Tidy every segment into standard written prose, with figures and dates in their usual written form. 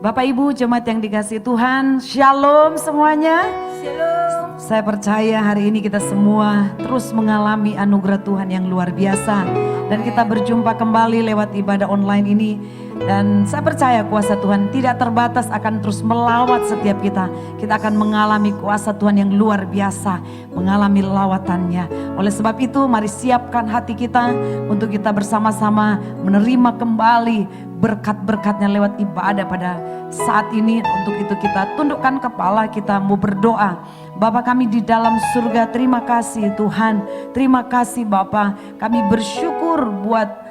Bapak Ibu jemaat yang dikasihi Tuhan, Shalom semuanya. Shalom. Saya percaya hari ini kita semua terus mengalami anugerah Tuhan yang luar biasa. Dan kita berjumpa kembali lewat ibadah online ini. Dan saya percaya kuasa Tuhan tidak terbatas, akan terus melawat setiap kita. Kita akan mengalami kuasa Tuhan yang luar biasa, mengalami lawatannya. Oleh sebab itu mari siapkan hati kita untuk kita bersama-sama menerima kembali berkat-berkatnya lewat ibadah pada saat ini. Untuk itu kita tundukkan kepala, kita mau berdoa. Bapa kami di dalam surga, terima kasih Tuhan. Terima kasih Bapa, kami bersyukur buat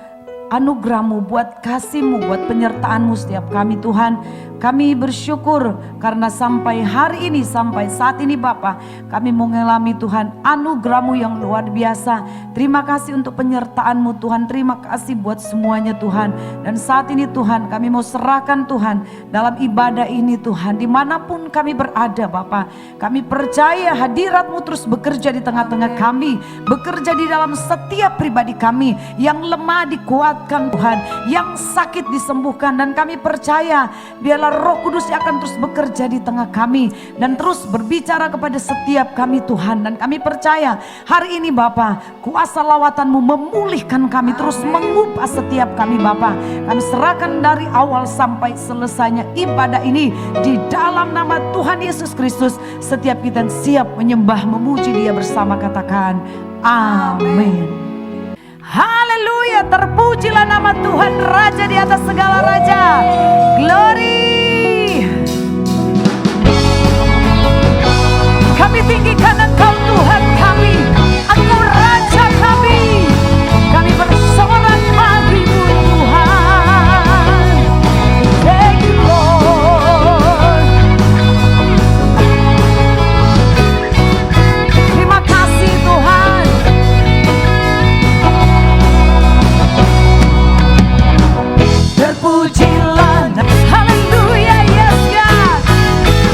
anugerah-Mu, buat kasih-Mu, buat penyertaan-Mu setiap kami Tuhan. Kami bersyukur karena sampai hari ini, sampai saat ini Bapa, kami mengalami Tuhan anugerah-Mu yang luar biasa. Terima kasih untuk penyertaan-Mu Tuhan, terima kasih buat semuanya Tuhan. Dan saat ini Tuhan, kami mau serahkan Tuhan dalam ibadah ini Tuhan, dimanapun kami berada Bapa. Kami percaya hadirat-Mu terus bekerja di tengah-tengah kami, bekerja di dalam setiap pribadi kami. Yang lemah dikuatkan Tuhan, yang sakit disembuhkan. Dan kami percaya biarlah Roh Kudus yang akan terus bekerja di tengah kami dan terus berbicara kepada setiap kami Tuhan. Dan kami percaya hari ini Bapa, kuasa lawatan-Mu memulihkan kami, terus mengubah setiap kami Bapa. Kami serahkan dari awal sampai selesainya ibadah ini di dalam nama Tuhan Yesus Kristus. Setiap kita yang siap menyembah, memuji Dia bersama, katakan amin. Haleluya, terpujilah nama Tuhan, Raja di atas segala raja. Glory. Kami tinggikan Engkau Tuhan kami, Engkau Raja kami. Kami bersorak pagi-Mu Tuhan. Thank you Lord. Terima kasih Tuhan. Terpujilah, haleluya, yes God.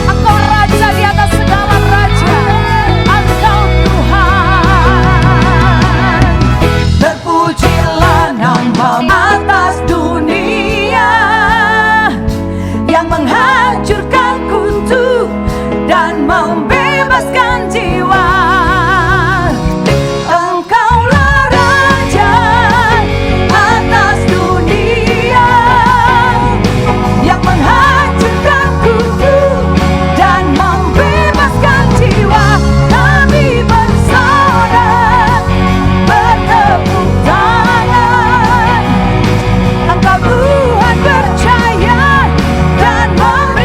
Engkau Raja di atas segala raja, Engkau Tuhan. Terpujilah nama-Mu atas dunia yang menghancurkan kutu dan membebaskan jiwa. Engkaulah Raja atas dunia yang menghancurkan kutu dan membebaskan jiwa. Kami bersorak, bertepuk tangan. Engkau Tuhan percaya dan membebaskan.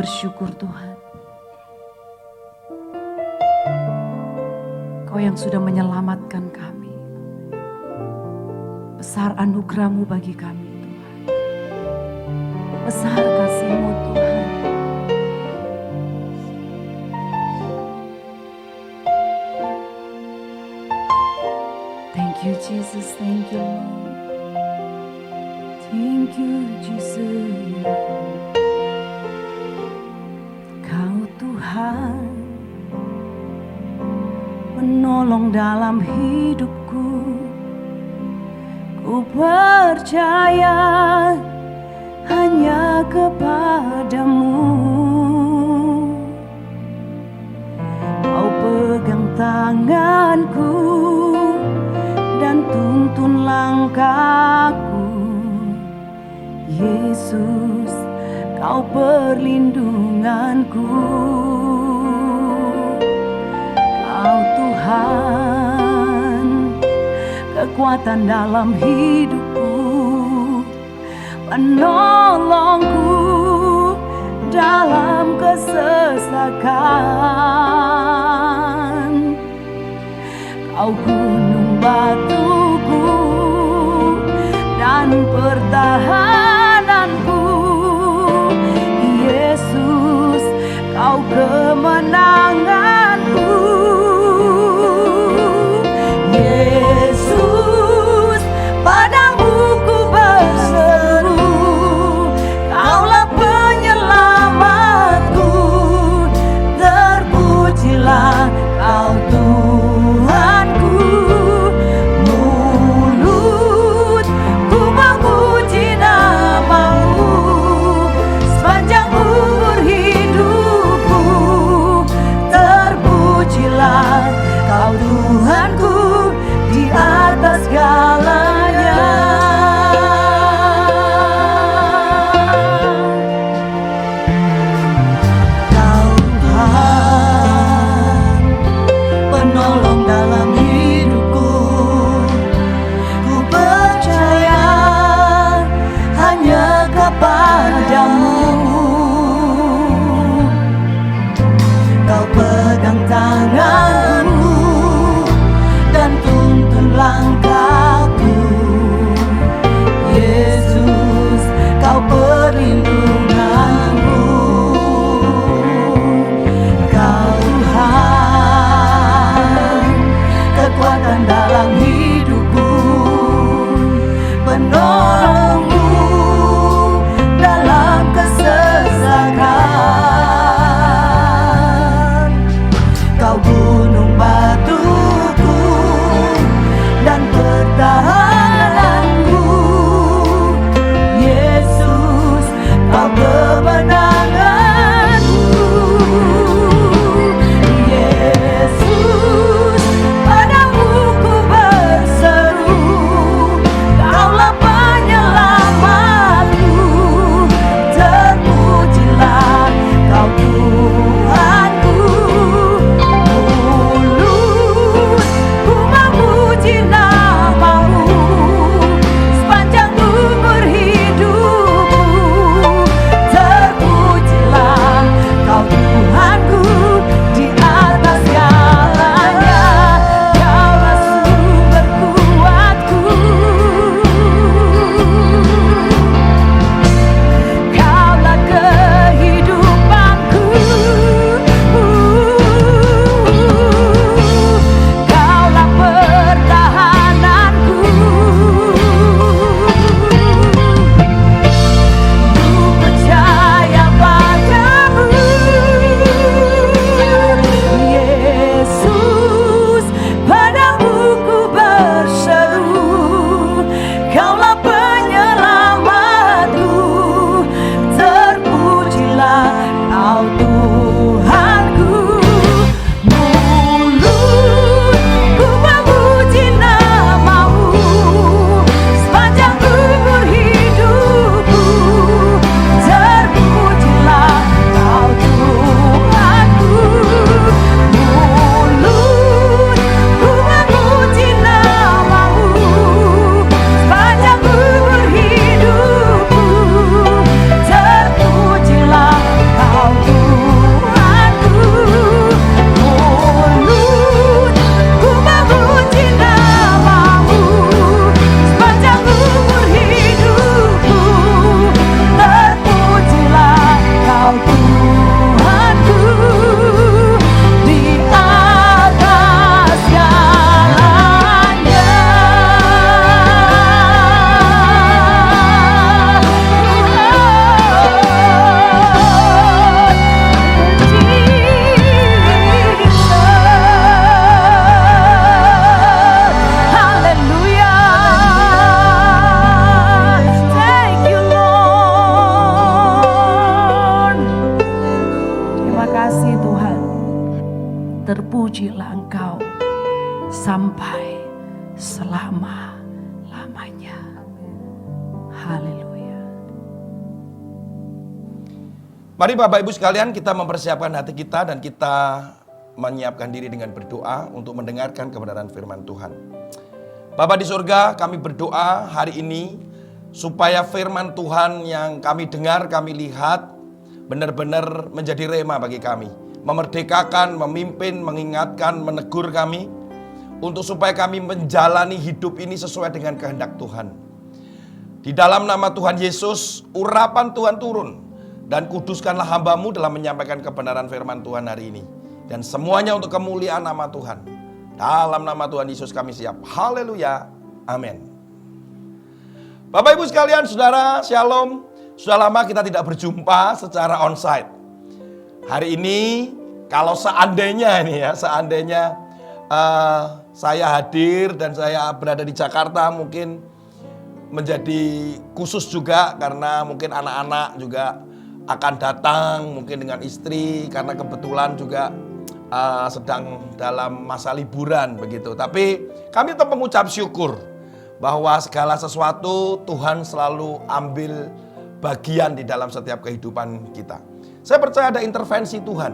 bersyukur Tuhan. Kau yang sudah menyelamatkan kami. Besar anugerah-Mu bagi kami Tuhan. Besar kasih-Mu Tuhan. Thank you Jesus, thank you Lord. Thank you Jesus. Kau Tuhan menolong dalam hidupku. Ku percaya hanya kepadamu. Kau pegang tanganku dan tuntun langkahku. Yesus, Kau perlindunganku. Kau Tuhan, kekuatan dalam hidupku, penolongku dalam kesesakan. Kau gunung batuku dan pertahananku. Yesus, Kau kemenanganku. Yesus, padamu ku berseru, Kaulah penyelamatku. Terpujilah Kau Tuhanku. Mulutku memuji nama-Mu sepanjang umur hidupku. kasih Tuhan. Terpujilah Engkau sampai selama-lamanya. Haleluya. Mari Bapak Ibu sekalian, kita mempersiapkan hati kita dan kita menyiapkan diri dengan berdoa untuk mendengarkan kebenaran firman Tuhan. Bapa di surga, kami berdoa hari ini supaya firman Tuhan yang kami dengar, kami lihat benar-benar menjadi rema bagi kami. Memerdekakan, memimpin, mengingatkan, menegur kami untuk supaya kami menjalani hidup ini sesuai dengan kehendak Tuhan. Di dalam nama Tuhan Yesus, urapan Tuhan turun dan kuduskanlah hamba-Mu dalam menyampaikan kebenaran firman Tuhan hari ini. Dan semuanya untuk kemuliaan nama Tuhan. Dalam nama Tuhan Yesus kami siap. Haleluya. Amin. Bapak Ibu sekalian, saudara, shalom. Sudah lama kita tidak berjumpa secara onsite. Hari ini kalau seandainya saya hadir dan saya berada di Jakarta, mungkin menjadi khusus juga karena mungkin anak-anak juga akan datang, mungkin dengan istri karena kebetulan juga sedang dalam masa liburan begitu. Tapi kami tetap mengucap syukur bahwa segala sesuatu Tuhan selalu ambil bagian di dalam setiap kehidupan kita. Saya percaya ada intervensi Tuhan.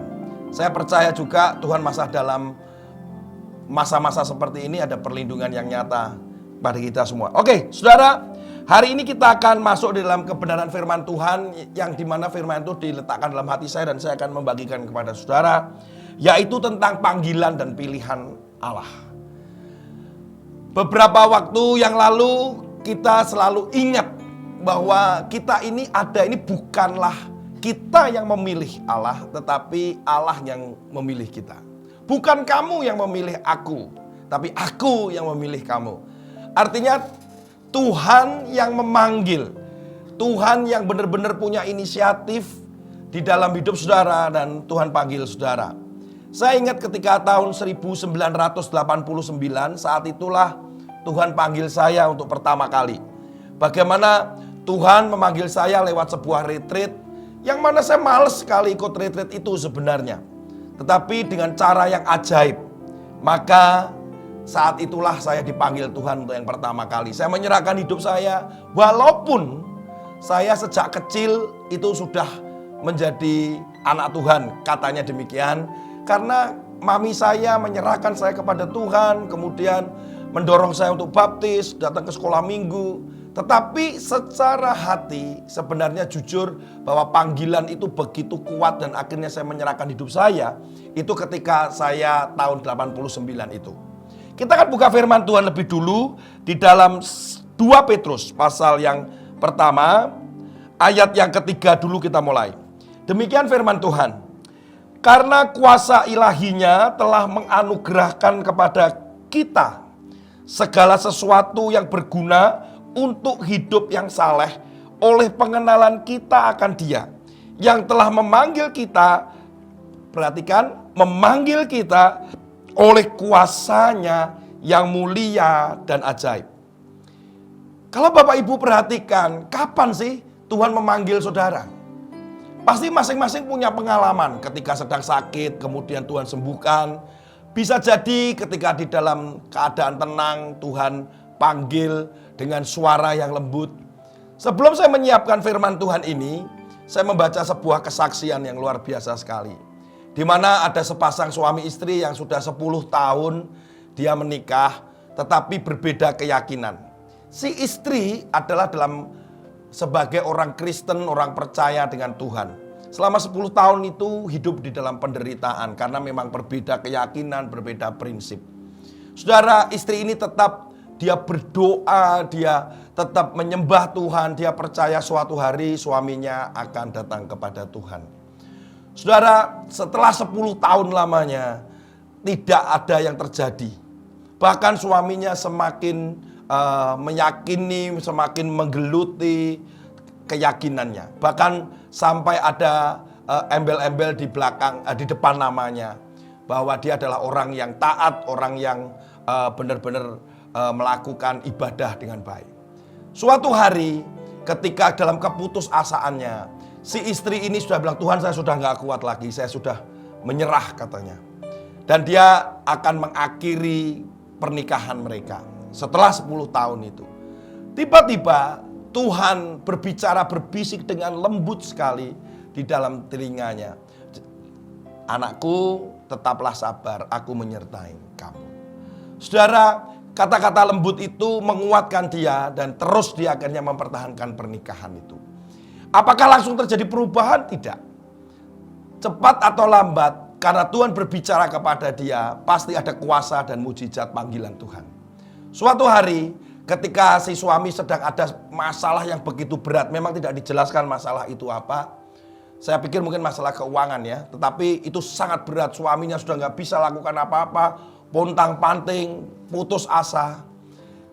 Saya percaya juga Tuhan dalam masa-masa seperti ini ada perlindungan yang nyata pada kita semua. Oke, saudara, hari ini kita akan masuk di dalam kebenaran firman Tuhan yang dimana firman itu diletakkan dalam hati saya dan saya akan membagikan kepada saudara, yaitu tentang panggilan dan pilihan Allah. Beberapa waktu yang lalu kita selalu ingat bahwa kita ini bukanlah kita yang memilih Allah, tetapi Allah yang memilih kita. Bukan kamu yang memilih aku, tapi aku yang memilih kamu. Artinya Tuhan yang memanggil, Tuhan yang benar-benar punya inisiatif di dalam hidup saudara dan Tuhan panggil saudara. Saya ingat ketika tahun 1989, saat itulah Tuhan panggil saya untuk pertama kali. Bagaimana Tuhan memanggil saya lewat sebuah retreat, yang mana saya males sekali ikut retreat itu sebenarnya. Tetapi dengan cara yang ajaib, maka saat itulah saya dipanggil Tuhan untuk yang pertama kali. Saya menyerahkan hidup saya, walaupun saya sejak kecil itu sudah menjadi anak Tuhan, katanya demikian. Karena mami saya menyerahkan saya kepada Tuhan, kemudian mendorong saya untuk baptis, datang ke sekolah minggu. Tetapi secara hati sebenarnya jujur bahwa panggilan itu begitu kuat dan akhirnya saya menyerahkan hidup saya itu ketika saya tahun 89 itu. Kita akan buka firman Tuhan lebih dulu di dalam 2 Petrus pasal yang pertama, ayat yang ketiga dulu kita mulai. Demikian firman Tuhan. Karena kuasa ilahinya telah menganugerahkan kepada kita segala sesuatu yang berguna untuk hidup yang saleh oleh pengenalan kita akan Dia yang telah memanggil kita. Perhatikan, memanggil kita oleh kuasanya yang mulia dan ajaib. Kalau Bapak Ibu perhatikan, kapan sih Tuhan memanggil saudara? Pasti masing-masing punya pengalaman ketika sedang sakit, kemudian Tuhan sembuhkan. Bisa jadi ketika di dalam keadaan tenang, Tuhan panggil dengan suara yang lembut. Sebelum saya menyiapkan firman Tuhan ini, saya membaca sebuah kesaksian yang luar biasa sekali. Di mana ada sepasang suami istri yang sudah 10 tahun dia menikah, tetapi berbeda keyakinan. Si istri adalah sebagai orang Kristen, orang percaya dengan Tuhan. Selama 10 tahun itu hidup di dalam penderitaan karena memang berbeda keyakinan, berbeda prinsip. Saudara, istri ini tetap dia berdoa, dia tetap menyembah Tuhan, dia percaya suatu hari suaminya akan datang kepada Tuhan. Saudara, setelah 10 tahun lamanya tidak ada yang terjadi. Bahkan suaminya semakin meyakini, semakin menggeluti keyakinannya. Bahkan sampai ada embel-embel di belakang, di depan namanya, bahwa dia adalah orang yang taat, orang yang benar-benar melakukan ibadah dengan baik. Suatu hari ketika dalam keputusasaannya, si istri ini sudah bilang, Tuhan saya sudah nggak kuat lagi, saya sudah menyerah katanya. Dan dia akan mengakhiri pernikahan mereka setelah 10 tahun itu. Tiba-tiba Tuhan berbicara, berbisik dengan lembut sekali di dalam telinganya. Anakku, tetaplah sabar, aku menyertai kamu. Saudara, kata-kata lembut itu menguatkan dia dan terus dia akhirnya mempertahankan pernikahan itu. Apakah langsung terjadi perubahan? Tidak. Cepat atau lambat, karena Tuhan berbicara kepada dia, pasti ada kuasa dan mujizat panggilan Tuhan. Suatu hari, ketika si suami sedang ada masalah yang begitu berat, memang tidak dijelaskan masalah itu apa. Saya pikir mungkin masalah keuangan ya, tetapi itu sangat berat. Suaminya sudah nggak bisa lakukan apa-apa, pontang-panting, putus asa.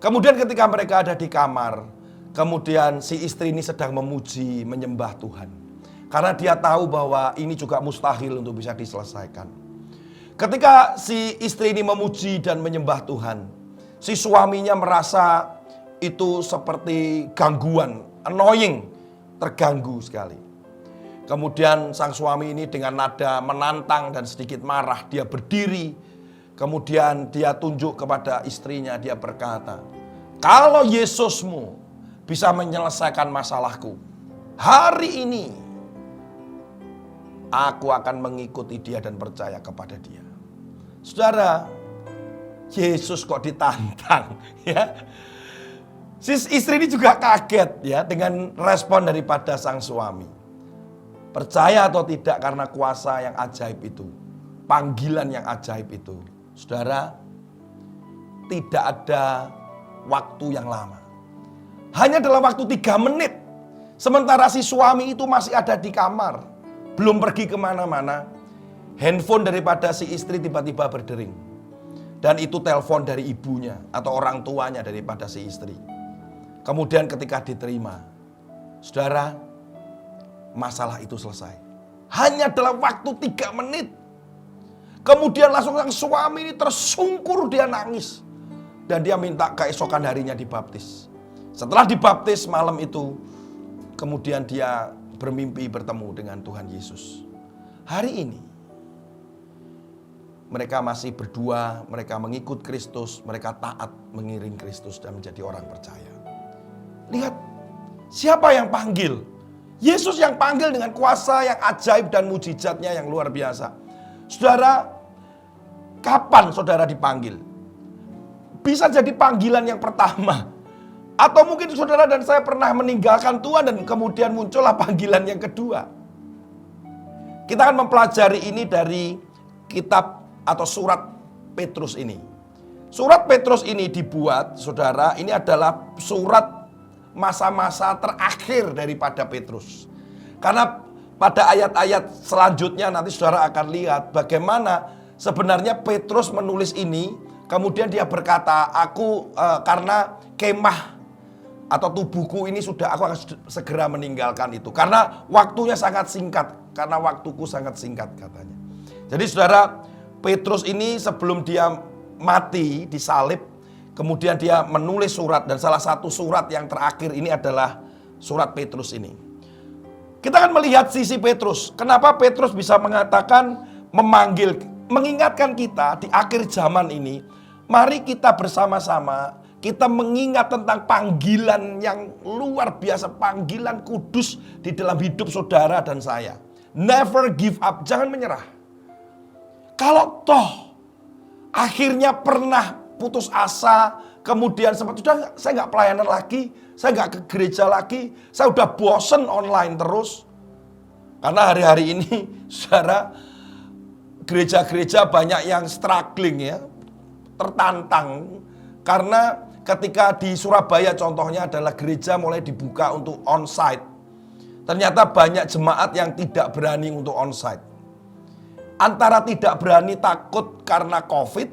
Kemudian ketika mereka ada di kamar, kemudian si istri ini sedang memuji, menyembah Tuhan. Karena dia tahu bahwa ini juga mustahil untuk bisa diselesaikan. Ketika si istri ini memuji dan menyembah Tuhan, si suaminya merasa itu seperti gangguan, annoying, terganggu sekali. Kemudian sang suami ini dengan nada menantang dan sedikit marah, dia berdiri. Kemudian dia tunjuk kepada istrinya, dia berkata, kalau Yesusmu bisa menyelesaikan masalahku, hari ini aku akan mengikuti dia dan percaya kepada dia. Saudara, Yesus kok ditantang ya. Si istri ini juga kaget ya dengan respon daripada sang suami. Percaya atau tidak karena kuasa yang ajaib itu, panggilan yang ajaib itu. Saudara, tidak ada waktu yang lama. Hanya dalam waktu 3 menit. Sementara si suami itu masih ada di kamar, belum pergi kemana-mana. Handphone daripada si istri tiba-tiba berdering. Dan itu telepon dari ibunya atau orang tuanya daripada si istri. Kemudian ketika diterima, saudara, masalah itu selesai. Hanya dalam waktu 3 menit. Kemudian langsung sang suami ini tersungkur, dia nangis. Dan dia minta keesokan harinya dibaptis. Setelah dibaptis malam itu, kemudian dia bermimpi bertemu dengan Tuhan Yesus. Hari ini, mereka masih berdua, mereka mengikut Kristus, mereka taat mengiring Kristus dan menjadi orang percaya. Lihat, siapa yang panggil? Yesus yang panggil dengan kuasa yang ajaib dan mujizatnya yang luar biasa. Saudara, kapan saudara dipanggil? Bisa jadi panggilan yang pertama. Atau mungkin saudara dan saya pernah meninggalkan Tuhan dan kemudian muncullah panggilan yang kedua. Kita akan mempelajari ini dari kitab atau surat Petrus ini. Surat Petrus ini dibuat, saudara, ini adalah surat masa-masa terakhir daripada Petrus. Karena pada ayat-ayat selanjutnya nanti saudara akan lihat bagaimana sebenarnya Petrus menulis ini. Kemudian dia berkata, aku karena kemah atau tubuhku ini sudah, aku akan segera meninggalkan itu. Karena waktunya sangat singkat, karena waktuku sangat singkat katanya. Jadi saudara, Petrus ini sebelum dia mati disalib, kemudian dia menulis surat, dan salah satu surat yang terakhir ini adalah surat Petrus ini. Kita akan melihat sisi Petrus. Kenapa Petrus bisa mengatakan, memanggil, mengingatkan kita di akhir zaman ini. Mari kita bersama-sama, kita mengingat tentang panggilan yang luar biasa, panggilan kudus di dalam hidup saudara dan saya. Never give up, jangan menyerah. Kalau toh akhirnya pernah putus asa, kemudian sempat sudah saya nggak pelayanan lagi, saya nggak ke gereja lagi, saya udah bosen online terus. Karena hari-hari ini, saudara, gereja-gereja banyak yang struggling ya, tertantang. Karena ketika di Surabaya contohnya adalah gereja mulai dibuka untuk onsite. Ternyata banyak jemaat yang tidak berani untuk onsite. Antara tidak berani takut karena COVID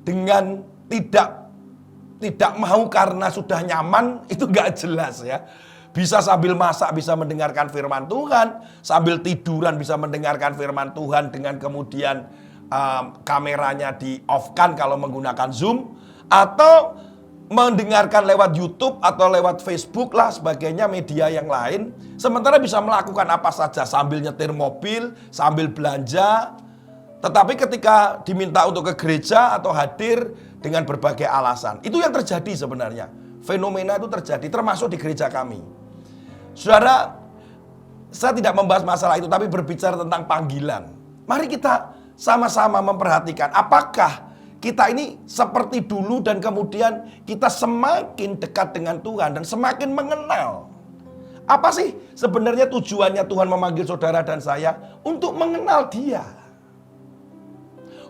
dengan tidak mau karena sudah nyaman, itu gak jelas ya. Bisa sambil masak bisa mendengarkan firman Tuhan, sambil tiduran bisa mendengarkan firman Tuhan dengan kemudian kameranya di off kan kalau menggunakan Zoom, atau mendengarkan lewat YouTube atau lewat Facebook lah sebagainya, media yang lain, sementara bisa melakukan apa saja sambil nyetir mobil, sambil belanja. Tetapi ketika diminta untuk ke gereja atau hadir dengan berbagai alasan, itu yang terjadi sebenarnya. Fenomena itu terjadi termasuk di gereja kami. Saudara, saya tidak membahas masalah itu, tapi berbicara tentang panggilan. Mari kita sama-sama memperhatikan apakah kita ini seperti dulu dan kemudian kita semakin dekat dengan Tuhan dan semakin mengenal. Apa sih sebenarnya tujuannya Tuhan memanggil saudara dan saya? Untuk mengenal Dia.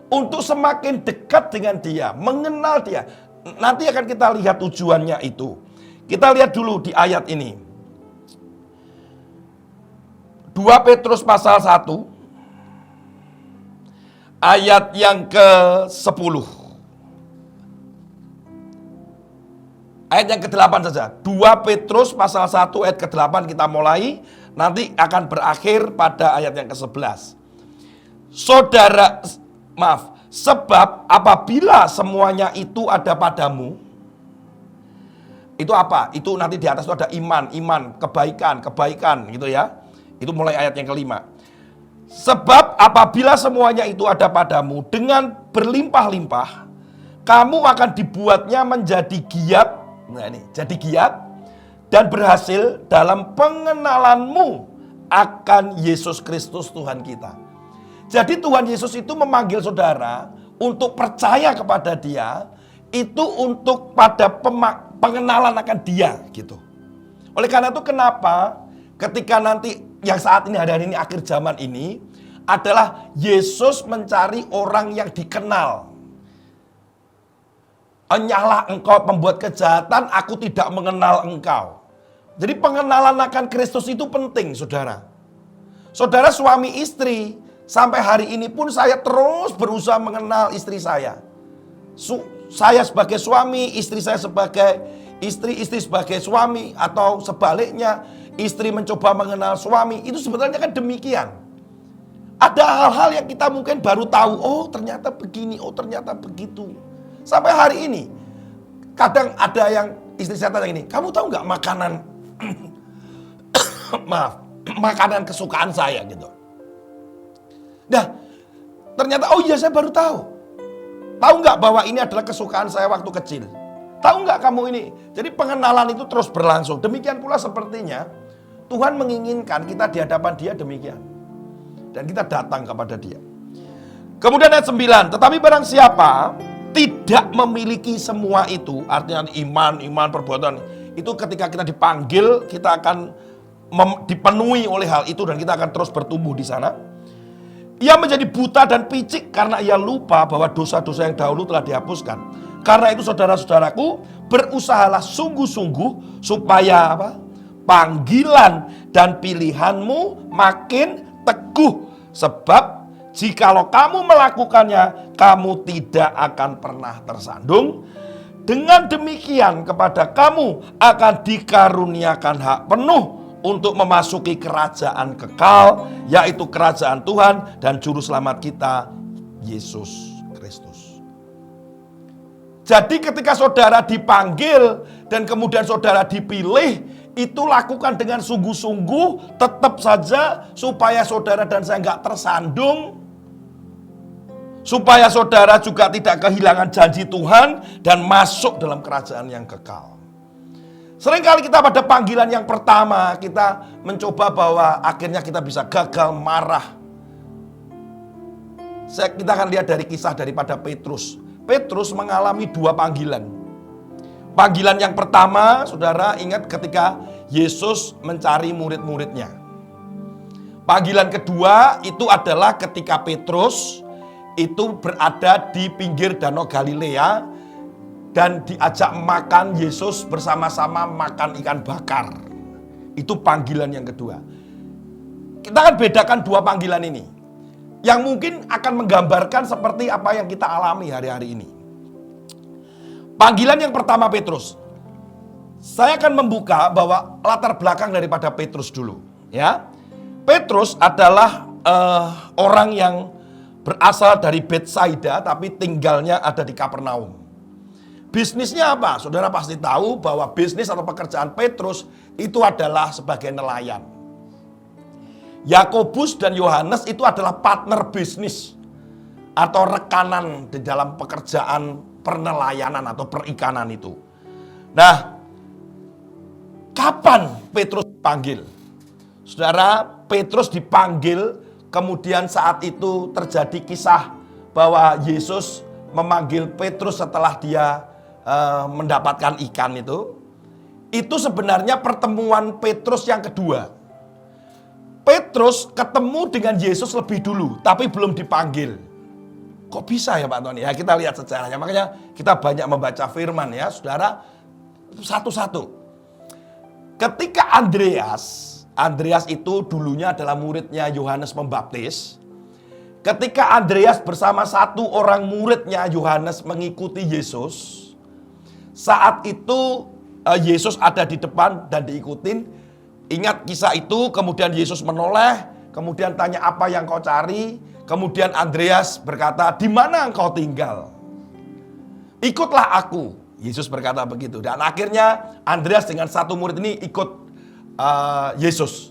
Untuk semakin dekat dengan Dia, mengenal Dia. Nanti akan kita lihat tujuannya itu. Kita lihat dulu di ayat ini. 2 Petrus pasal 1 ayat yang ke-10. Ayat yang ke-8 saja. 2 Petrus pasal 1 ayat ke-8 kita mulai. Nanti akan berakhir pada ayat yang ke-11. Sebab apabila semuanya itu ada padamu. Itu apa? Itu nanti di atas itu ada iman, kebaikan gitu ya. Itu mulai ayat yang ke-5. Sebab apabila semuanya itu ada padamu dengan berlimpah-limpah, kamu akan dibuatnya menjadi giat. Nah ini, jadi giat dan berhasil dalam pengenalanmu akan Yesus Kristus Tuhan kita. Jadi Tuhan Yesus itu memanggil saudara untuk percaya kepada Dia, itu untuk pada pengenalan akan Dia gitu. Oleh karena itu kenapa ketika nanti yang saat ini hari ini akhir zaman ini adalah Yesus mencari orang yang dikenal. Hanyalah engkau pembuat kejahatan, aku tidak mengenal engkau. Jadi pengenalan akan Kristus itu penting, saudara. Saudara suami istri, sampai hari ini pun saya terus berusaha mengenal istri saya. Saya sebagai suami, istri saya sebagai istri sebagai suami, atau sebaliknya, istri mencoba mengenal suami. Itu sebenarnya kan demikian. Ada hal-hal yang kita mungkin baru tahu, oh ternyata begini, oh ternyata begitu. Sampai hari ini, kadang ada yang istri saya tanya ini, kamu tahu nggak makanan, makanan kesukaan saya gitu. Nah, ternyata oh iya saya baru tahu. Tahu nggak bahwa ini adalah kesukaan saya waktu kecil? Tahu nggak kamu ini? Jadi pengenalan itu terus berlangsung. Demikian pula sepertinya Tuhan menginginkan kita di hadapan Dia demikian. Dan kita datang kepada Dia. Kemudian ayat 9, tetapi barang siapa tidak memiliki semua itu, artinya iman, perbuatan, itu ketika kita dipanggil, kita akan dipenuhi oleh hal itu dan kita akan terus bertumbuh di sana. Ia menjadi buta dan picik karena ia lupa bahwa dosa-dosa yang dahulu telah dihapuskan. Karena itu saudara-saudaraku, berusahalah sungguh-sungguh supaya apa? Panggilan dan pilihanmu makin teguh. Sebab jikalau kamu melakukannya, kamu tidak akan pernah tersandung. Dengan demikian kepada kamu akan dikaruniakan hak penuh untuk memasuki kerajaan kekal, yaitu kerajaan Tuhan dan Juru Selamat kita, Yesus Kristus. Jadi ketika saudara dipanggil dan kemudian saudara dipilih, itu lakukan dengan sungguh-sungguh, tetap saja supaya saudara dan saya nggak tersandung, supaya saudara juga tidak kehilangan janji Tuhan dan masuk dalam kerajaan yang kekal. Seringkali kita pada panggilan yang pertama, kita mencoba bahwa akhirnya kita bisa gagal, marah. Kita akan lihat dari kisah daripada Petrus. Petrus mengalami 2 panggilan. Panggilan yang pertama, saudara ingat ketika Yesus mencari murid-muridnya. Panggilan kedua itu adalah ketika Petrus itu berada di pinggir Danau Galilea dan diajak makan Yesus bersama-sama makan ikan bakar. Itu panggilan yang kedua. Kita akan bedakan 2 panggilan ini, yang mungkin akan menggambarkan seperti apa yang kita alami hari-hari ini. Panggilan yang pertama Petrus. Saya akan membuka bahwa latar belakang daripada Petrus dulu, ya. Petrus adalah orang yang berasal dari Betsaida tapi tinggalnya ada di Kapernaum. Bisnisnya apa? Saudara pasti tahu bahwa bisnis atau pekerjaan Petrus itu adalah sebagai nelayan. Yakobus dan Yohanes itu adalah partner bisnis atau rekanan di dalam pekerjaan pernelayanan atau perikanan itu. Nah, kapan Petrus dipanggil? Saudara, Petrus dipanggil, kemudian saat itu terjadi kisah bahwa Yesus memanggil Petrus setelah dia mendapatkan ikan itu. Itu sebenarnya pertemuan Petrus yang kedua. Petrus ketemu dengan Yesus lebih dulu, tapi belum dipanggil. Kok bisa ya Pak Tony? Ya kita lihat sejarahnya, makanya kita banyak membaca firman ya saudara, satu-satu. Ketika Andreas itu dulunya adalah muridnya Yohanes Pembaptis. Ketika Andreas bersama satu orang muridnya Yohanes mengikuti Yesus, saat itu Yesus ada di depan dan diikutin. Ingat kisah itu, kemudian Yesus menoleh, kemudian tanya apa yang kau cari. Kemudian Andreas berkata, di mana engkau tinggal? Ikutlah aku. Yesus berkata begitu. Dan akhirnya Andreas dengan satu murid ini ikut Yesus.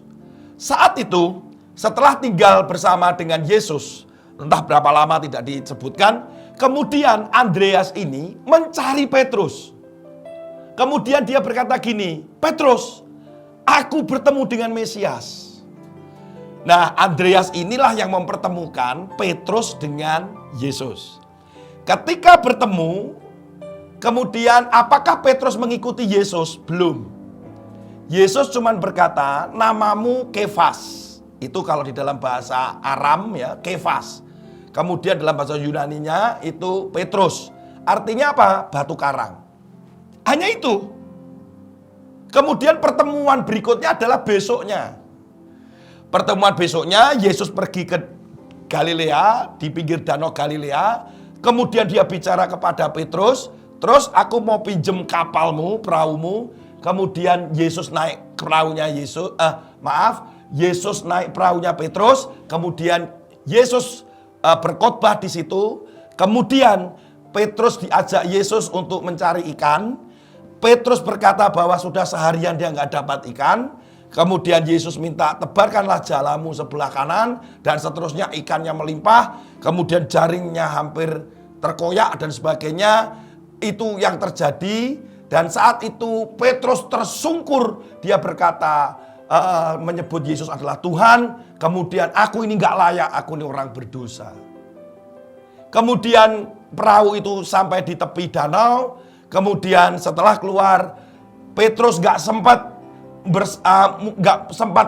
Saat itu, setelah tinggal bersama dengan Yesus, entah berapa lama tidak disebutkan, kemudian Andreas ini mencari Petrus. Kemudian dia berkata gini, Petrus, aku bertemu dengan Mesias. Nah, Andreas inilah yang mempertemukan Petrus dengan Yesus. Ketika bertemu, kemudian apakah Petrus mengikuti Yesus? Belum. Yesus cuma berkata, namamu Kefas. Itu kalau di dalam bahasa Aram ya, Kefas. Kemudian dalam bahasa Yunaninya itu Petrus. Artinya apa? Batu karang. Hanya itu. Kemudian pertemuan berikutnya adalah besoknya. Pertemuan besoknya Yesus pergi ke Galilea, di pinggir danau Galilea. Kemudian dia bicara kepada Petrus, terus aku mau pinjem kapalmu, perahumu. Kemudian Yesus naik perahunya Yesus naik perahunya Petrus. Kemudian Yesus berkhotbah di situ. Kemudian Petrus diajak Yesus untuk mencari ikan. Petrus berkata bahwa sudah seharian dia nggak dapat ikan. Kemudian Yesus minta tebarkanlah jalamu sebelah kanan. Dan seterusnya ikannya melimpah. Kemudian jaringnya hampir terkoyak dan sebagainya. Itu yang terjadi. Dan saat itu Petrus tersungkur. Dia berkata menyebut Yesus adalah Tuhan. Kemudian aku ini nggak layak, aku ini orang berdosa. Kemudian perahu itu sampai di tepi danau. Kemudian setelah keluar, Petrus gak sempat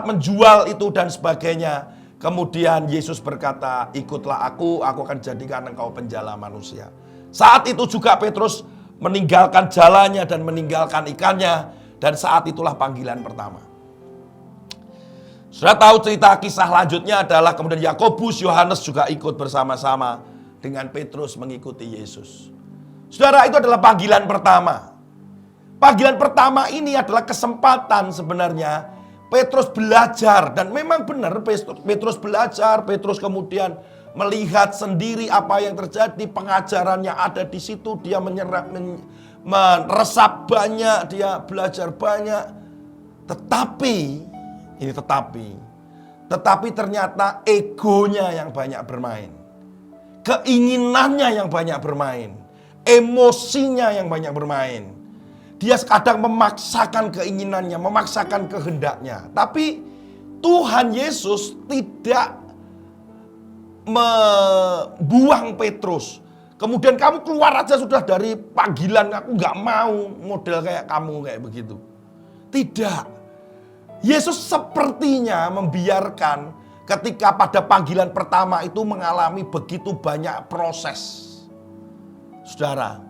menjual itu dan sebagainya. Kemudian Yesus berkata, ikutlah aku akan jadikan engkau penjala manusia. Saat itu juga Petrus meninggalkan jalannya dan meninggalkan ikannya. Dan saat itulah panggilan pertama. Sudah tahu cerita kisah lanjutnya adalah kemudian Yakobus, Yohanes juga ikut bersama-sama dengan Petrus mengikuti Yesus. Saudara, itu adalah panggilan pertama. Panggilan pertama ini adalah kesempatan sebenarnya Petrus belajar. Dan memang benar Petrus belajar. Petrus kemudian melihat sendiri apa yang terjadi. Pengajarannya ada di situ. Dia meresap banyak. Dia belajar banyak. Tetapi ternyata egonya yang banyak bermain. Keinginannya yang banyak bermain. Emosinya yang banyak bermain. Dia kadang memaksakan keinginannya, memaksakan kehendaknya. Tapi Tuhan Yesus tidak membuang Petrus. Kemudian kamu keluar aja sudah dari panggilan, aku gak mau model kayak kamu kayak begitu. Tidak. Yesus sepertinya membiarkan ketika pada panggilan pertama itu mengalami begitu banyak proses. Saudara,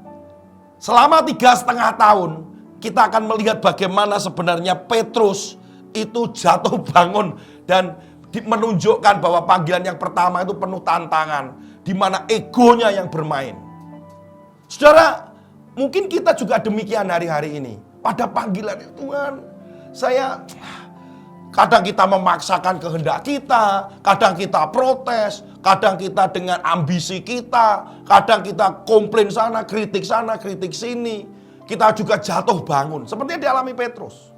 selama 3,5 tahun kita akan melihat bagaimana sebenarnya Petrus itu jatuh bangun dan menunjukkan bahwa panggilan yang pertama itu penuh tantangan, di mana egonya yang bermain. Saudara, mungkin kita juga demikian hari-hari ini. Pada panggilan Tuhan, saya Kadang kita memaksakan kehendak kita, kadang kita protes, kadang kita dengan ambisi kita, kadang kita komplain sana, kritik sini. Kita juga jatuh bangun, seperti yang dialami Petrus.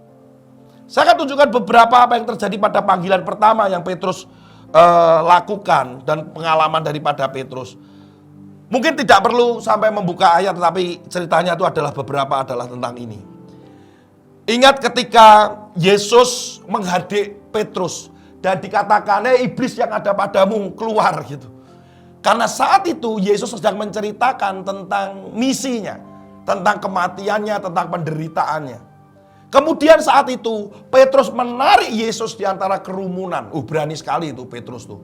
Saya akan tunjukkan beberapa apa yang terjadi pada panggilan pertama yang Petrus lakukan dan pengalaman daripada Petrus. Mungkin tidak perlu sampai membuka ayat, tetapi ceritanya itu adalah beberapa adalah tentang ini. Ingat ketika Yesus menghadik Petrus dan dikatakan, iblis yang ada padamu keluar gitu. Karena saat itu Yesus sedang menceritakan tentang misinya, tentang kematiannya, tentang penderitaannya. Kemudian saat itu Petrus menarik Yesus di antara kerumunan. Berani sekali itu Petrus tuh.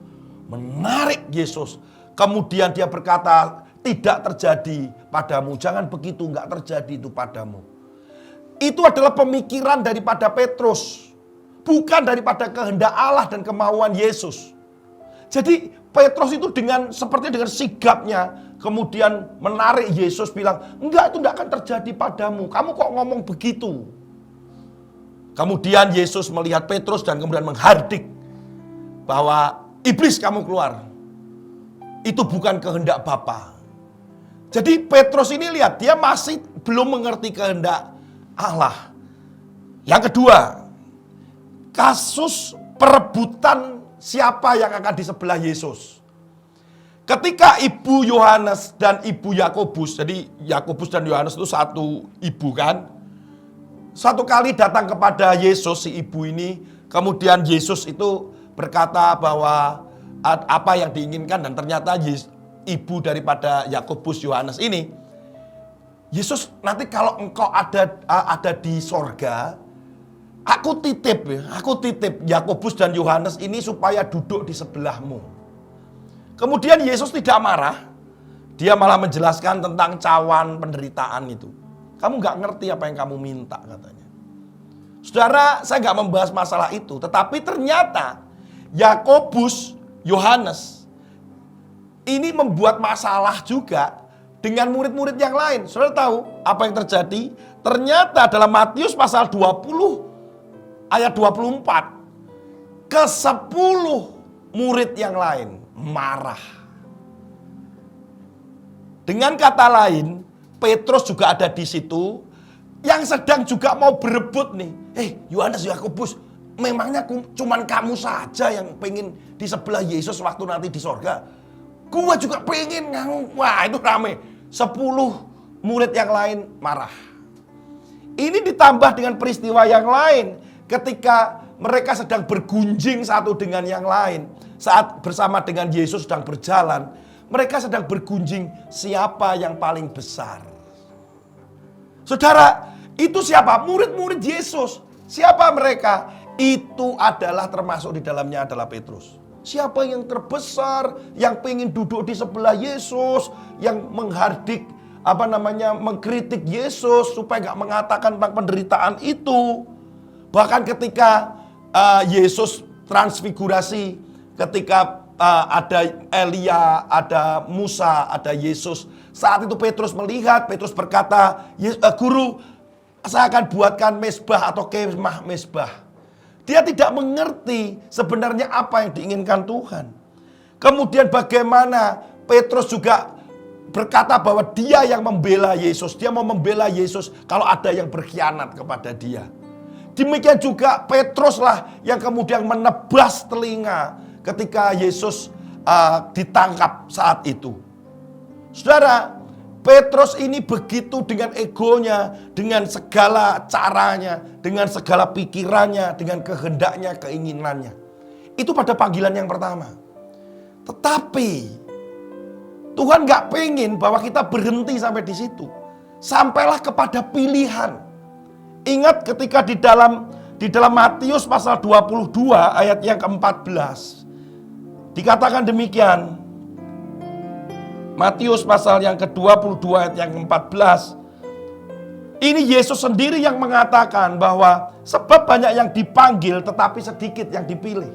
Menarik Yesus. Kemudian dia berkata, tidak terjadi padamu. Jangan begitu, enggak terjadi itu padamu. Itu adalah pemikiran daripada Petrus. Bukan daripada kehendak Allah dan kemauan Yesus. Jadi Petrus itu seperti dengan sigapnya. Kemudian menarik Yesus bilang, enggak, itu enggak akan terjadi padamu. Kamu kok ngomong begitu? Kemudian Yesus melihat Petrus dan kemudian menghardik bahwa iblis kamu keluar. Itu bukan kehendak Bapa. Jadi Petrus ini lihat, dia masih belum mengerti kehendak Allah. Yang kedua, kasus perebutan siapa yang akan di sebelah Yesus. Ketika ibu Yohanes dan ibu Yakobus, jadi Yakobus dan Yohanes itu satu ibu kan. Satu kali datang kepada Yesus si ibu ini, kemudian Yesus itu berkata bahwa apa yang diinginkan, dan ternyata ibu daripada Yakobus Yohanes ini, Yesus, nanti kalau engkau ada di sorga, aku titip Yakobus dan Yohanes ini supaya duduk di sebelahmu. Kemudian Yesus tidak marah, dia malah menjelaskan tentang cawan penderitaan itu. Kamu gak ngerti apa yang kamu minta, katanya. Saudara, saya gak membahas masalah itu, tetapi ternyata Yakobus, Yohanes ini membuat masalah juga dengan murid-murid yang lain. Saudara tahu apa yang terjadi? Ternyata dalam Matius pasal 20 ayat 24, ke-10 murid yang lain marah. Dengan kata lain, Petrus juga ada di situ yang sedang juga mau berebut nih. Yohanes, Yakobus, memangnya cuman kamu saja yang pengen di sebelah Yesus waktu nanti di sorga? Gua juga pengen. Wah, itu rame. 10 murid yang lain marah. Ini ditambah dengan peristiwa yang lain. Ketika mereka sedang bergunjing satu dengan yang lain. Saat bersama dengan Yesus sedang berjalan. Mereka sedang bergunjing siapa yang paling besar. Saudara, itu siapa? Murid-murid Yesus. Siapa mereka? Itu adalah termasuk di dalamnya adalah Petrus. Siapa yang terbesar, yang pengen duduk di sebelah Yesus, yang menghardik, mengkritik Yesus supaya gak mengatakan tentang penderitaan itu. Bahkan ketika Yesus transfigurasi, ketika ada Elia, ada Musa, ada Yesus. Saat itu Petrus melihat, Petrus berkata, Guru, saya akan buatkan mezbah atau kemah mezbah. Dia tidak mengerti sebenarnya apa yang diinginkan Tuhan. Kemudian bagaimana Petrus juga berkata bahwa dia yang membela Yesus. Dia mau membela Yesus kalau ada yang berkhianat kepada dia. Demikian juga Petrus lah yang kemudian menebas telinga ketika Yesus ditangkap saat itu. Saudara, Petrus ini begitu dengan egonya, dengan segala caranya, dengan segala pikirannya, dengan kehendaknya, keinginannya. Itu pada panggilan yang pertama. Tetapi Tuhan gak pengen bahwa kita berhenti sampai di situ. Sampailah kepada pilihan. Ingat ketika di dalam Matius pasal 22 ayat yang ke-14. Dikatakan demikian. Matius pasal yang ke-22 ayat yang ke-14. Ini Yesus sendiri yang mengatakan bahwa sebab banyak yang dipanggil tetapi sedikit yang dipilih.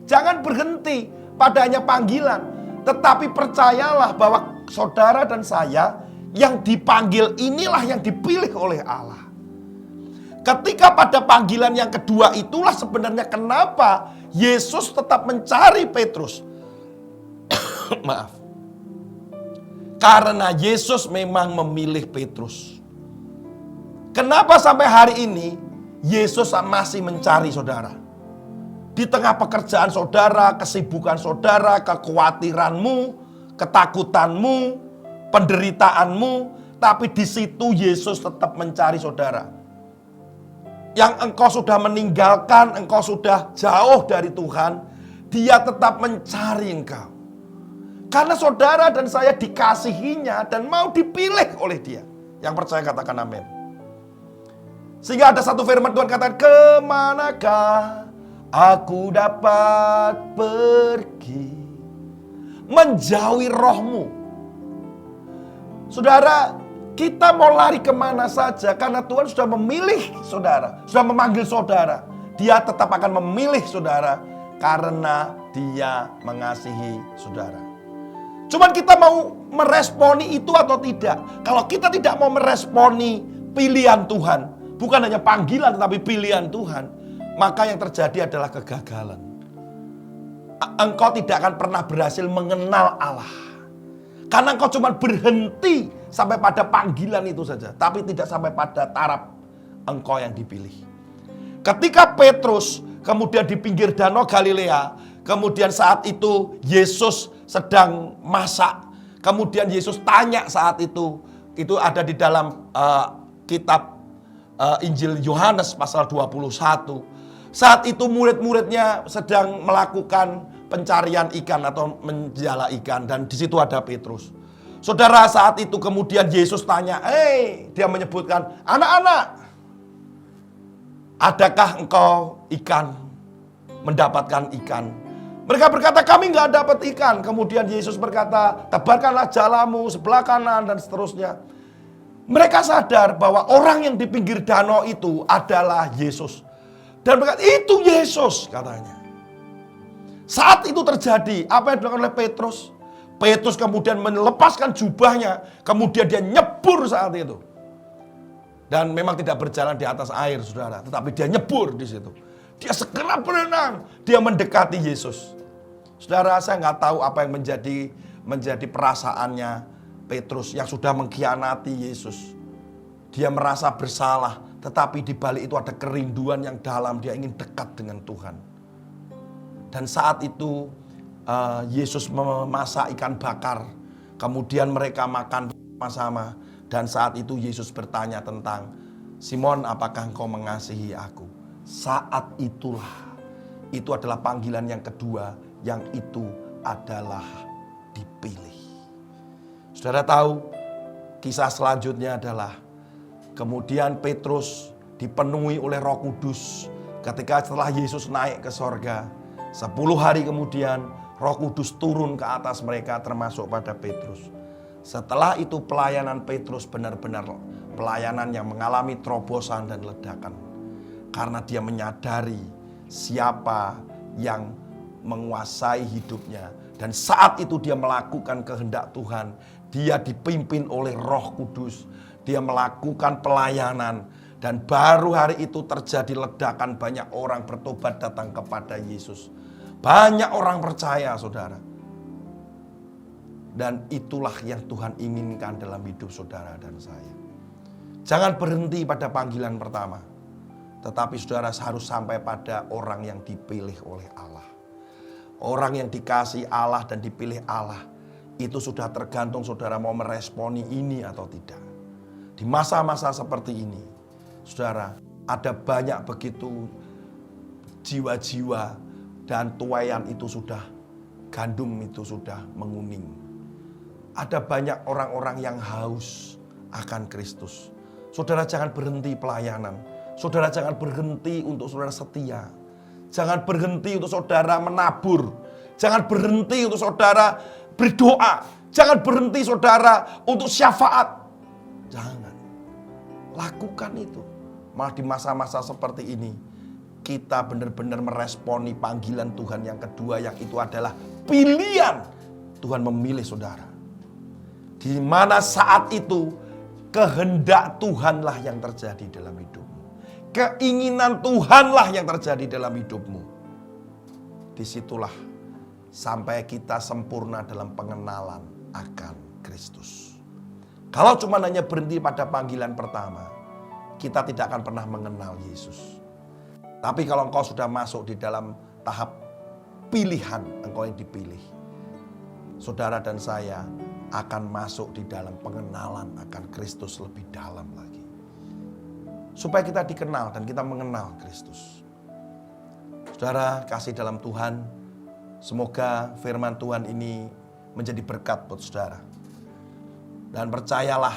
Jangan berhenti pada hanya panggilan, tetapi percayalah bahwa saudara dan saya yang dipanggil inilah yang dipilih oleh Allah. Ketika pada panggilan yang kedua itulah sebenarnya kenapa Yesus tetap mencari Petrus. Maaf. Karena Yesus memang memilih Petrus. Kenapa sampai hari ini Yesus masih mencari saudara? Di tengah pekerjaan saudara, kesibukan saudara, kekhawatiranmu, ketakutanmu, penderitaanmu, tapi di situ Yesus tetap mencari saudara. Yang engkau sudah meninggalkan, engkau sudah jauh dari Tuhan, Dia tetap mencari engkau. Karena saudara dan saya dikasihinya dan mau dipilih oleh Dia. Yang percaya katakan amin. Sehingga ada satu firman Tuhan katakan, kemanakah aku dapat pergi menjauhi rohmu. Saudara, kita mau lari kemana saja karena Tuhan sudah memilih saudara, sudah memanggil saudara. Dia tetap akan memilih saudara karena Dia mengasihi saudara. Cuman kita mau meresponi itu atau tidak. Kalau kita tidak mau meresponi pilihan Tuhan, bukan hanya panggilan tetapi pilihan Tuhan, maka yang terjadi adalah kegagalan. Engkau tidak akan pernah berhasil mengenal Allah. Karena engkau cuma berhenti sampai pada panggilan itu saja, tapi tidak sampai pada taraf engkau yang dipilih. Ketika Petrus kemudian di pinggir danau Galilea, kemudian saat itu Yesus sedang masak. Kemudian Yesus tanya saat itu ada di dalam kitab Injil Yohanes pasal 21. Saat itu murid-muridnya sedang melakukan pencarian ikan atau menjala ikan, dan di situ ada Petrus. Saudara, saat itu kemudian Yesus tanya, dia menyebutkan, anak-anak, adakah engkau mendapatkan ikan? Mereka berkata, kami nggak dapat ikan. Kemudian Yesus berkata, tebarkanlah jalamu sebelah kanan dan seterusnya. Mereka sadar bahwa orang yang di pinggir danau itu adalah Yesus. Dan berkata, itu Yesus katanya. Saat itu terjadi, apa yang dilakukan oleh Petrus? Petrus kemudian melepaskan jubahnya, kemudian dia nyebur saat itu. Dan memang tidak berjalan di atas air, saudara, tetapi dia nyebur di situ. Dia segera berenang, dia mendekati Yesus. Saudara, saya nggak tahu apa yang menjadi perasaannya Petrus yang sudah mengkhianati Yesus. Dia merasa bersalah, tetapi di balik itu ada kerinduan yang dalam, dia ingin dekat dengan Tuhan. Dan saat itu Yesus memasak ikan bakar. Kemudian mereka makan bersama-sama. Dan saat itu Yesus bertanya tentang, Simon, apakah engkau mengasihi aku? Saat itulah, itu adalah panggilan yang kedua, yang itu adalah dipilih. Saudara tahu, kisah selanjutnya adalah kemudian Petrus dipenuhi oleh Roh Kudus ketika setelah Yesus naik ke sorga. 10 hari kemudian Roh Kudus turun ke atas mereka termasuk pada Petrus. Setelah itu pelayanan Petrus benar-benar pelayanan yang mengalami terobosan dan ledakan. Karena dia menyadari siapa yang menguasai hidupnya. Dan saat itu dia melakukan kehendak Tuhan. Dia dipimpin oleh Roh Kudus. Dia melakukan pelayanan. Dan baru hari itu terjadi ledakan, banyak orang bertobat datang kepada Yesus. Banyak orang percaya, saudara. Dan itulah yang Tuhan inginkan dalam hidup saudara dan saya. Jangan berhenti pada panggilan pertama. Tetapi saudara harus sampai pada orang yang dipilih oleh Allah. Orang yang dikasih Allah dan dipilih Allah. Itu sudah tergantung saudara mau meresponi ini atau tidak. Di masa-masa seperti ini, saudara, ada banyak begitu jiwa-jiwa dan tuaian itu sudah, gandum itu sudah menguning. Ada banyak orang-orang yang haus akan Kristus. Saudara jangan berhenti pelayanan. Saudara jangan berhenti untuk saudara setia. Jangan berhenti untuk saudara menabur. Jangan berhenti untuk saudara berdoa. Jangan berhenti saudara untuk syafaat. Jangan. Lakukan itu. Malah di masa-masa seperti ini, kita benar-benar meresponi panggilan Tuhan yang kedua, yang itu adalah pilihan. Tuhan memilih saudara. Di mana saat itu kehendak Tuhanlah yang terjadi dalam hidupmu. keinginan Tuhanlah yang terjadi dalam hidupmu. Disitulah sampai kita sempurna dalam pengenalan akan Kristus. Kalau cuma hanya berhenti pada panggilan pertama, kita tidak akan pernah mengenal Yesus. Tapi kalau engkau sudah masuk di dalam tahap pilihan, engkau yang dipilih, saudara dan saya akan masuk di dalam pengenalan akan Kristus lebih dalam lagi. Supaya kita dikenal dan kita mengenal Kristus. Saudara, kasih dalam Tuhan, semoga firman Tuhan ini menjadi berkat buat saudara. Dan percayalah,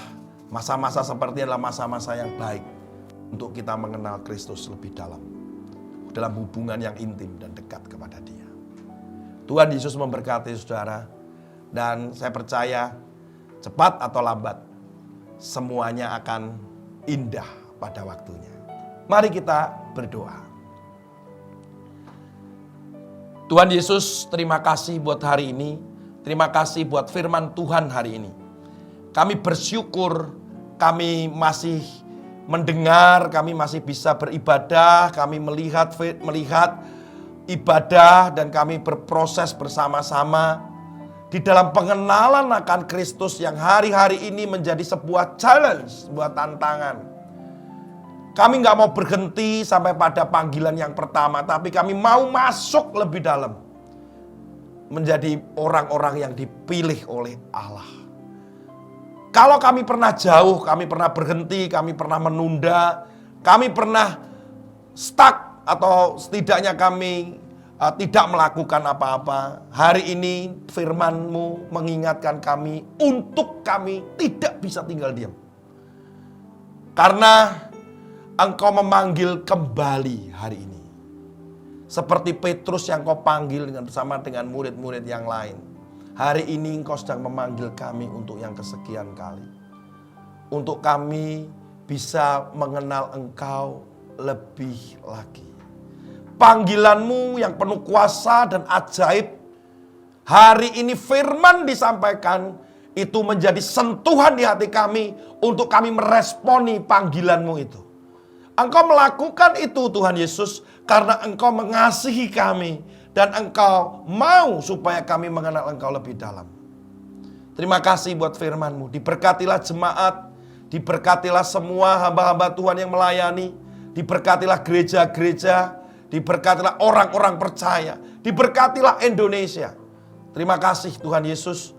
masa-masa seperti adalah masa-masa yang baik untuk kita mengenal Kristus lebih dalam hubungan yang intim dan dekat kepada Dia. Tuhan Yesus memberkati saudara, dan saya percaya cepat atau lambat semuanya akan indah pada waktunya. Mari kita berdoa. Tuhan Yesus, terima kasih buat hari ini. Terima kasih buat firman Tuhan hari ini. Kami bersyukur, kami masih mendengar, kami masih bisa beribadah, kami melihat ibadah, dan kami berproses bersama-sama di dalam pengenalan akan Kristus yang hari-hari ini menjadi sebuah challenge, sebuah tantangan. Kami gak mau berhenti sampai pada panggilan yang pertama, tapi kami mau masuk lebih dalam. Menjadi orang-orang yang dipilih oleh Allah. Kalau kami pernah jauh, kami pernah berhenti, kami pernah menunda, kami pernah stuck, atau setidaknya kami tidak melakukan apa-apa. Hari ini firman-Mu mengingatkan kami untuk kami tidak bisa tinggal diam. Karena Engkau memanggil kembali hari ini. Seperti Petrus yang Kau panggil bersama dengan murid-murid yang lain. Hari ini Engkau sedang memanggil kami untuk yang kesekian kali. Untuk kami bisa mengenal Engkau lebih lagi. Panggilan-Mu yang penuh kuasa dan ajaib. Hari ini firman disampaikan, itu menjadi sentuhan di hati kami untuk kami meresponi panggilan-Mu itu. Engkau melakukan itu Tuhan Yesus karena Engkau mengasihi kami dan Engkau mau supaya kami mengenal Engkau lebih dalam. Terima kasih buat firman-Mu. Diberkatilah jemaat, diberkatilah semua hamba-hamba Tuhan yang melayani, diberkatilah gereja-gereja, diberkatilah orang-orang percaya, diberkatilah Indonesia. Terima kasih Tuhan Yesus.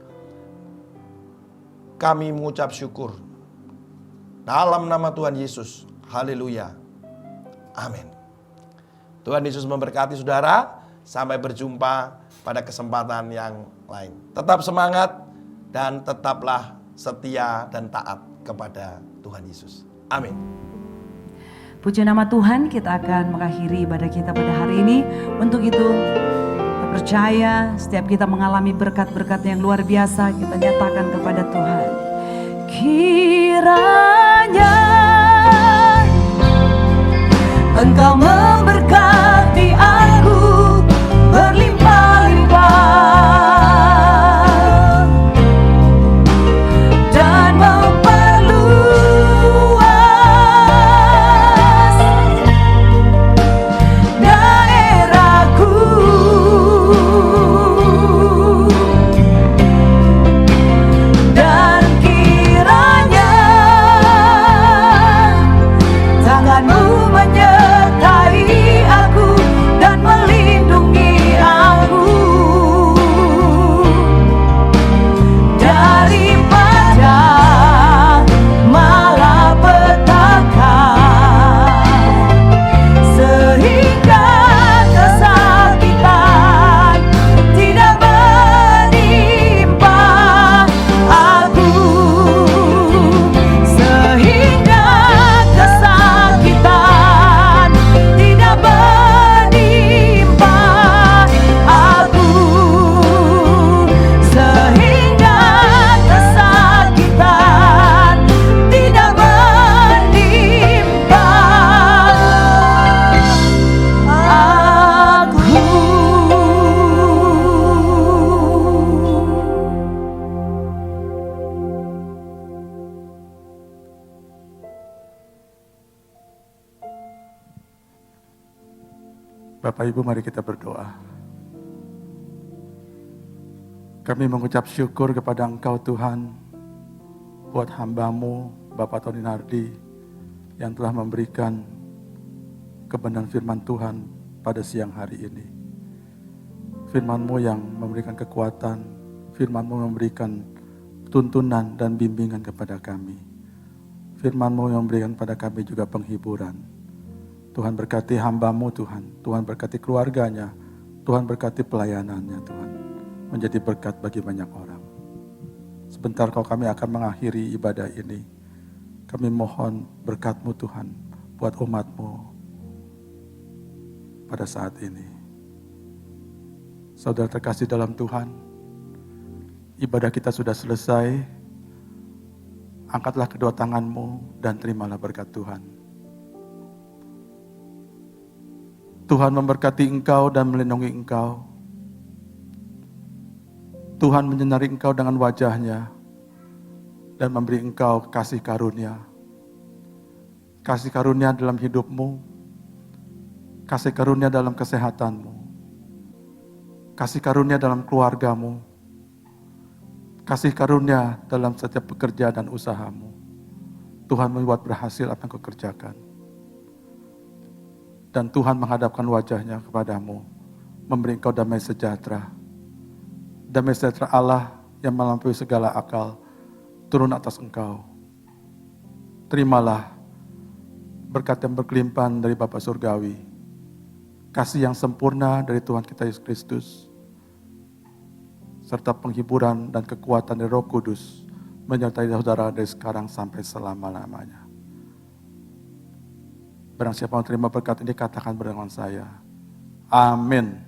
Kami mengucap syukur dalam nama Tuhan Yesus. Haleluya. Amin. Tuhan Yesus memberkati saudara. Sampai berjumpa pada kesempatan yang lain. Tetap semangat dan tetaplah setia dan taat kepada Tuhan Yesus. Amin. Puji nama Tuhan, kita akan mengakhiri ibadah kita pada hari ini. Untuk itu, kita percaya setiap kita mengalami berkat-berkat yang luar biasa, kita nyatakan kepada Tuhan. Kiranya Engkau memberkati aku berlimpah-limpah dan memperluas daerahku, dan kiranya tangan-Mu menyertai aku dan Bapak Ibu, mari kita berdoa. Kami mengucap syukur kepada Engkau Tuhan, buat hamba-Mu, Bapak Tony Nardi, yang telah memberikan kebenaran firman Tuhan pada siang hari ini. Firman-Mu yang memberikan kekuatan, Firman-Mu memberikan tuntunan dan bimbingan kepada kami. Firman-Mu yang memberikan kepada kami juga penghiburan. Tuhan berkati hamba-Mu Tuhan, Tuhan berkati keluarganya, Tuhan berkati pelayanannya Tuhan. Menjadi berkat bagi banyak orang. Sebentar kami akan mengakhiri ibadah ini. Kami mohon berkat-Mu Tuhan buat umat-Mu pada saat ini. Saudara terkasih dalam Tuhan, ibadah kita sudah selesai. Angkatlah kedua tangan-Mu dan terimalah berkat Tuhan. Tuhan memberkati engkau dan melindungi engkau. Tuhan menyinari engkau dengan wajah-Nya dan memberi engkau kasih karunia. Kasih karunia dalam hidupmu, kasih karunia dalam kesehatanmu, kasih karunia dalam keluargamu, kasih karunia dalam setiap pekerjaan dan usahamu. Tuhan membuat berhasil apa yang kau kerjakan. Dan Tuhan menghadapkan wajah-Nya kepadamu, memberi engkau damai sejahtera. Damai sejahtera Allah yang melampaui segala akal turun atas engkau. Terimalah berkat yang berkelimpahan dari Bapa Surgawi, kasih yang sempurna dari Tuhan kita Yesus Kristus, serta penghiburan dan kekuatan dari Roh Kudus menyertai saudara dari sekarang sampai selama-lamanya. Barang siapa yang terima berkat ini, katakan bersama saya, amin.